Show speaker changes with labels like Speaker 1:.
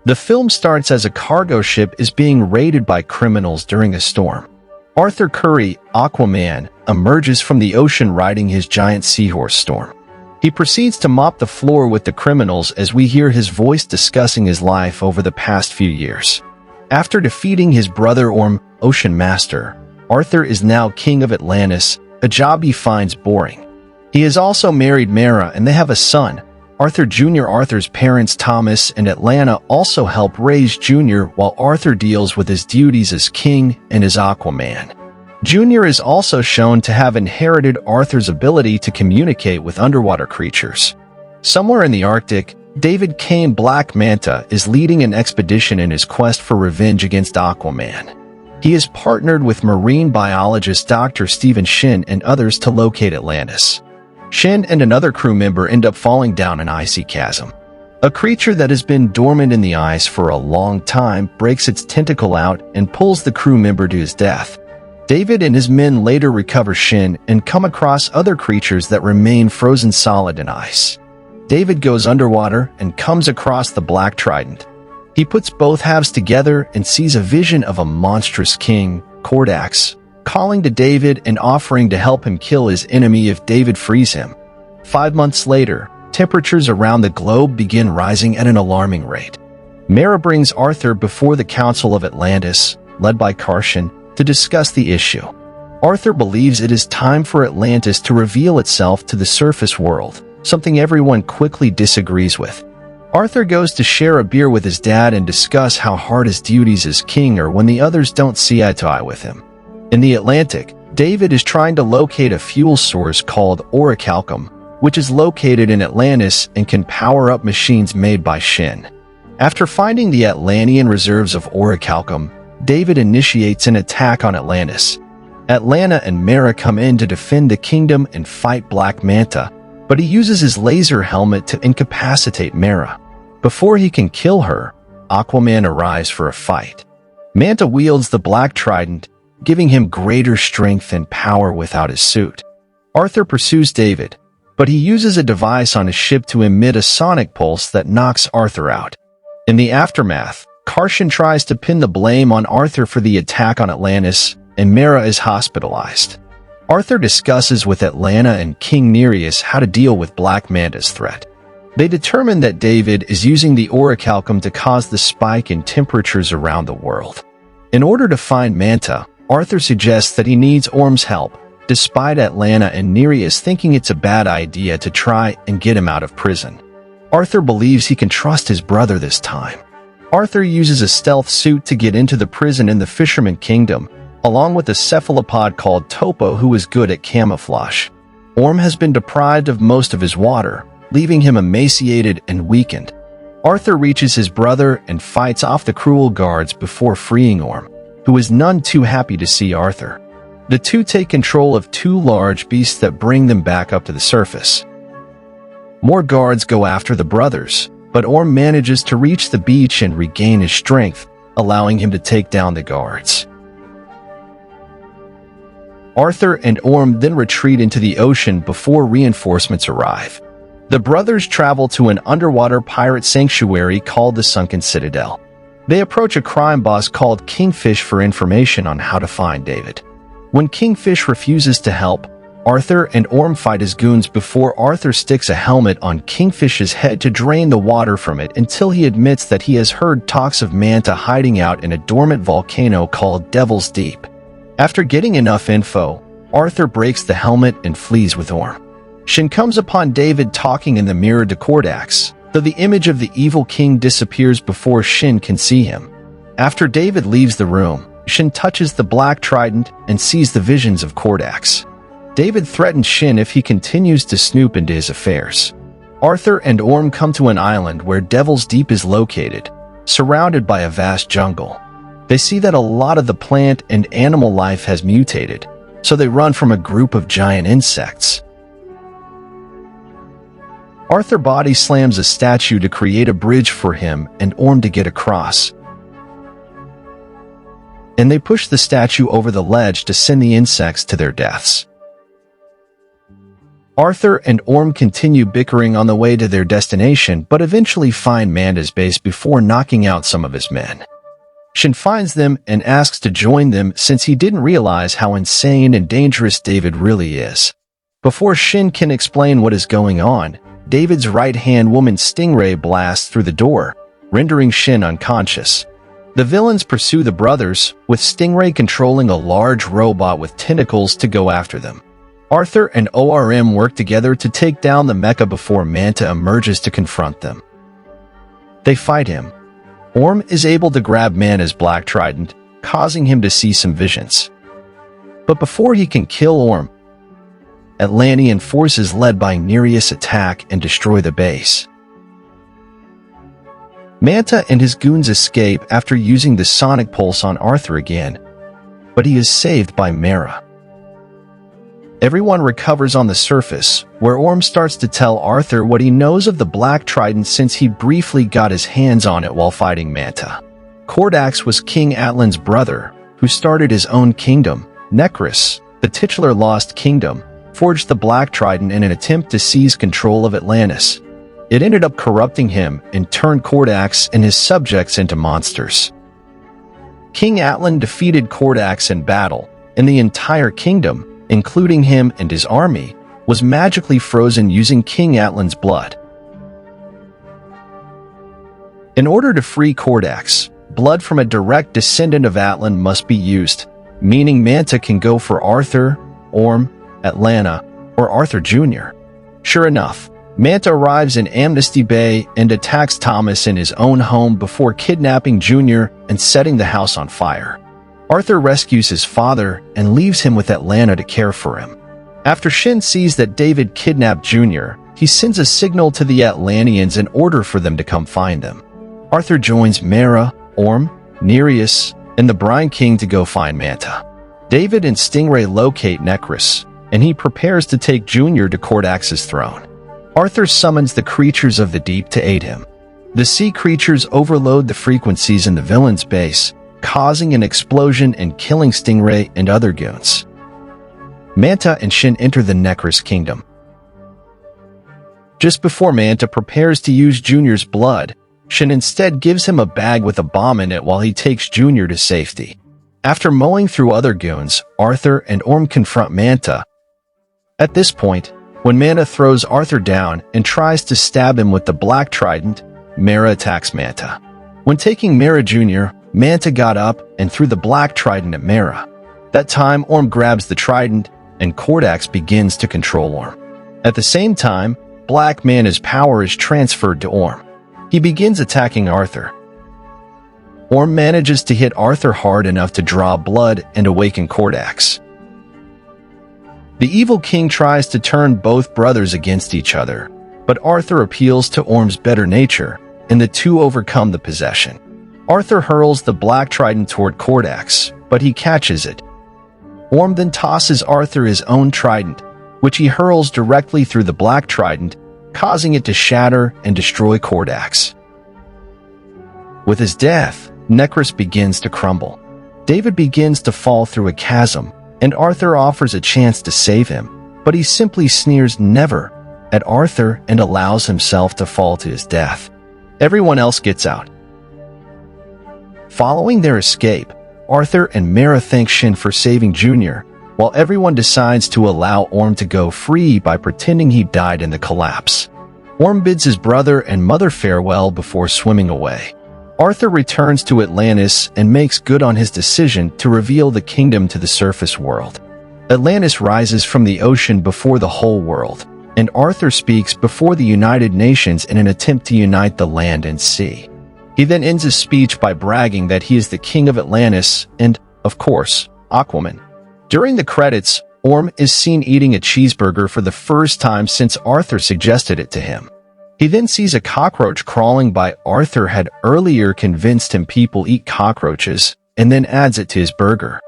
Speaker 1: The film starts as a cargo ship is being raided by criminals during a storm. Arthur Curry, Aquaman, emerges from the ocean riding his giant seahorse Storm. He proceeds to mop the floor with the criminals as we hear his voice discussing his life over the past few years. After defeating his brother Orm, Ocean Master, Arthur is now king of Atlantis, a job he finds boring. He has also married Mara and they have a son, Arthur Jr. Arthur's parents Thomas and Atlanta also help raise Jr. while Arthur deals with his duties as king and as Aquaman. Jr. is also shown to have inherited Arthur's ability to communicate with underwater creatures. Somewhere in the Arctic, David Kane Black Manta is leading an expedition in his quest for revenge against Aquaman. He is partnered with marine biologist Dr. Stephen Shin and others to locate Atlantis. Shin and another crew member end up falling down an icy chasm. A creature that has been dormant in the ice for a long time breaks its tentacle out and pulls the crew member to his death. David and his men later recover Shin and come across other creatures that remain frozen solid in ice. David goes underwater and comes across the Black Trident. He puts both halves together and sees a vision of a monstrous king, Kordax, calling to David and offering to help him kill his enemy if David frees him. 5 months later, temperatures around the globe begin rising at an alarming rate. Mara brings Arthur before the Council of Atlantis, led by Karshan, to discuss the issue. Arthur believes it is time for Atlantis to reveal itself to the surface world, something everyone quickly disagrees with. Arthur goes to share a beer with his dad and discuss how hard his duties as king are when the others don't see eye to eye with him. In the Atlantic, David is trying to locate a fuel source called orichalcum, which is located in Atlantis and can power up machines made by Shin. After finding the Atlantean reserves of orichalcum, David initiates an attack on Atlantis. Atlanta and Mara come in to defend the kingdom and fight Black Manta, but he uses his laser helmet to incapacitate Mara. Before he can kill her, Aquaman arrives for a fight. Manta wields the Black Trident, giving him greater strength and power without his suit. Arthur pursues David, but he uses a device on his ship to emit a sonic pulse that knocks Arthur out. In the aftermath, Karshan tries to pin the blame on Arthur for the attack on Atlantis, and Mara is hospitalized. Arthur discusses with Atlanta and King Nereus how to deal with Black Manta's threat. They determine that David is using the orichalcum to cause the spike in temperatures around the world. In order to find Manta, Arthur suggests that he needs Orm's help, despite Atlanta and Nereus thinking it's a bad idea to try and get him out of prison. Arthur believes he can trust his brother this time. Arthur uses a stealth suit to get into the prison in the Fisherman Kingdom, along with a cephalopod called Topo who is good at camouflage. Orm has been deprived of most of his water, leaving him emaciated and weakened. Arthur reaches his brother and fights off the cruel guards before freeing Orm, who is none too happy to see Arthur. The two take control of 2 large beasts that bring them back up to the surface. More guards go after the brothers, but Orm manages to reach the beach and regain his strength, allowing him to take down the guards. Arthur and Orm then retreat into the ocean before reinforcements arrive. The brothers travel to an underwater pirate sanctuary called the Sunken Citadel. They approach a crime boss called Kingfish for information on how to find David. When Kingfish refuses to help, Arthur and Orm fight as goons before Arthur sticks a helmet on Kingfish's head to drain the water from it until he admits that he has heard talks of Manta hiding out in a dormant volcano called Devil's Deep. After getting enough info, Arthur breaks the helmet and flees with Orm. Shin comes upon David talking in the mirror to Kordax, though the image of the evil king disappears before Shin can see him. After David leaves the room, Shin touches the Black Trident and sees the visions of Kordax. David threatens Shin if he continues to snoop into his affairs. Arthur and Orm come to an island where Devil's Deep is located, surrounded by a vast jungle. They see that a lot of the plant and animal life has mutated, so they run from a group of giant insects. Arthur body slams a statue to create a bridge for him and Orm to get across, and they push the statue over the ledge to send the insects to their deaths. Arthur and Orm continue bickering on the way to their destination, but eventually find Manta's base before knocking out some of his men. Shin finds them and asks to join them since he didn't realize how insane and dangerous David really is. Before Shin can explain what is going on, David's right-hand woman Stingray blasts through the door, rendering Shin unconscious. The villains pursue the brothers, with Stingray controlling a large robot with tentacles to go after them. Arthur and ORM work together to take down the mecha before Manta emerges to confront them. They fight him. Orm is able to grab Manta's black trident, causing him to see some visions. But before he can kill Orm, Atlantean forces led by Nereus attack and destroy the base. Manta and his goons escape after using the sonic pulse on Arthur again, but he is saved by Mera. Everyone recovers on the surface, where Orm starts to tell Arthur what he knows of the Black Trident since he briefly got his hands on it while fighting Manta. Kordax was King Atlan's brother, who started his own kingdom. Necrus, the titular Lost Kingdom, forged the Black Trident in an attempt to seize control of Atlantis. It ended up corrupting him and turned Kordax and his subjects into monsters. King Atlan defeated Kordax in battle, and the entire kingdom, including him and his army, was magically frozen using King Atlan's blood. In order to free Kordax, blood from a direct descendant of Atlan must be used, meaning Manta can go for Arthur, Orm, Atlanta, or Arthur Jr. Sure enough, Manta arrives in Amnesty Bay and attacks Thomas in his own home before kidnapping Jr. and setting the house on fire. Arthur rescues his father and leaves him with Atlanta to care for him. After Shin sees that David kidnapped Jr., he sends a signal to the Atlanteans in order for them to come find them. Arthur joins Mera, Orm, Nereus, and the Brine King to go find Manta. David and Stingray locate Necrus, and he prepares to take Jr. to Kordax's throne. Arthur summons the creatures of the deep to aid him. The sea creatures overload the frequencies in the villain's base, causing an explosion and killing Stingray and other goons. Manta and Shin enter the Necrus Kingdom. Just before Manta prepares to use Junior's blood, Shin instead gives him a bag with a bomb in it while he takes Junior to safety. After mowing through other goons, Arthur and Orm confront Manta. At this point, when Manta throws Arthur down and tries to stab him with the Black Trident, Mera attacks Manta. When taking Mera Jr., Manta got up and threw the Black Trident at Mera. That time, Orm grabs the Trident, and Kordax begins to control Orm. At the same time, Black Manta's power is transferred to Orm. He begins attacking Arthur. Orm manages to hit Arthur hard enough to draw blood and awaken Kordax. The evil king tries to turn both brothers against each other, but Arthur appeals to Orm's better nature, and the two overcome the possession. Arthur hurls the Black Trident toward Kordax, but he catches it. Orm then tosses Arthur his own trident, which he hurls directly through the Black Trident, causing it to shatter and destroy Kordax. With his death, Necrus begins to crumble. David begins to fall through a chasm, and Arthur offers a chance to save him, but he simply sneers never at Arthur and allows himself to fall to his death. Everyone else gets out. Following their escape, Arthur and Mera thank Shin for saving Jr., while everyone decides to allow Orm to go free by pretending he died in the collapse. Orm bids his brother and mother farewell before swimming away. Arthur returns to Atlantis and makes good on his decision to reveal the kingdom to the surface world. Atlantis rises from the ocean before the whole world, and Arthur speaks before the United Nations in an attempt to unite the land and sea. He then ends his speech by bragging that he is the king of Atlantis and, of course, Aquaman. During the credits, Orm is seen eating a cheeseburger for the first time since Arthur suggested it to him. He then sees a cockroach crawling by. Arthur had earlier convinced him people eat cockroaches, and then adds it to his burger.